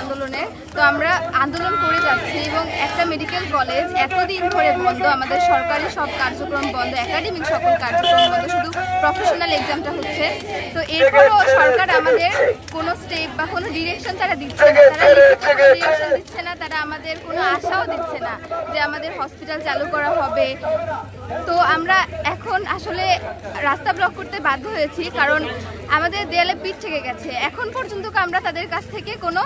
আন্দোলনের। তো আমরা আন্দোলন করে যাচ্ছি এবং একটা মেডিকেল কলেজ এতদিন ধরে বন্ধ, আমাদের সরকারি সব কার্যক্রম বন্ধ, একাডেমিক সকল কার্যক্রম বন্ধ, শুধু প্রফেশনাল এক্সামটা হচ্ছে। তো এরপরও সরকার আমাদের কোনো স্টেপ বা কোনো ডিরেকশন তারা দিচ্ছে না, ডিরেকশন দিচ্ছে না, তারা আমাদের কোনো আশাও দিচ্ছে না যে আমাদের হসপিটাল চালু করা হবে। তো আমরা এখন আসলে রাস্তা ব্লক করতে বাধ্য হয়েছি, কারণ আমাদের দেয়ালে পিঠ থেকে গেছে। এখন পর্যন্ত আমরা তাদের কাছ থেকে কোনো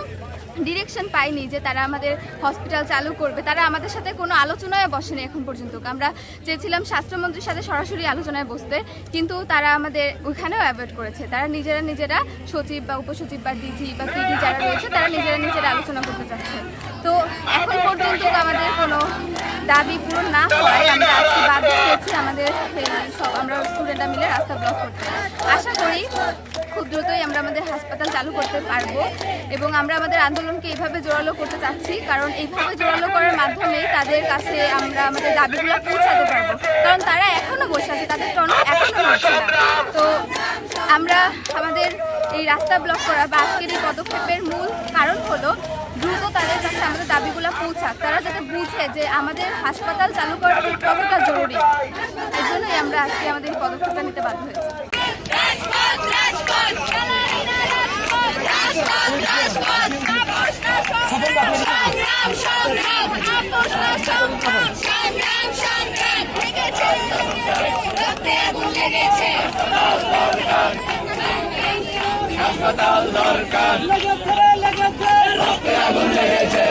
ডিরেকশন পাইনি যে তারা আমাদের হসপিটাল চালু করবে। তারা আমাদের সাথে কোনো আলোচনায় বসেনি এখন পর্যন্ত। আমরা চেয়েছিলাম স্বাস্থ্যমন্ত্রীর সাথে সরাসরি আলোচনায় বসতে, কিন্তু তারা আমাদের ওইখানেও অ্যাভয়েড করেছে। তারা নিজেরা সচিব বা উপসচিব বা ডিজি বা পিডি যারা রয়েছে তারা নিজেরা আলোচনা করতে চাচ্ছে। তো এখন পর্যন্ত আমাদের কোনো দাবি পূরণ না হয় আমরা আজকে বাধ্য হয়েছি আমাদের আমরা স্টুডেন্টরা মিলে রাস্তা ব্লক করতে। আশা করি খুব দ্রুতই আমরা আমাদের হাসপাতাল চালু করতে পারবো এবং আমরা আমাদের আন্দোলনকে এইভাবে জোরালো করতে চাচ্ছি, কারণ এইভাবে জোরালো করার মাধ্যমে তাদের কাছে আমরা আমাদের দাবিগুলো পৌঁছাতে পারবো। কারণ তারা এখনো বসে আছে, তাদের টনক এখনো হচ্ছে না। তো আমরা আমাদের এই রাস্তা ব্লক করা বা আজকের এই পদক্ষেপের মূল কারণ হলো দ্রুত তাদের কাছে আমাদের দাবিগুলো পৌঁছাক, তারা যাতে বুঝে যে আমাদের হাসপাতাল চালু করা কতটা জরুরি। এর জন্যই আমরা আজকে আমাদের এই পদক্ষেপটা নিতে বাধ্য হয়েছি। হাসপাতাল দরকার, লেগেছে, রক্তে আগুন লেগেছে।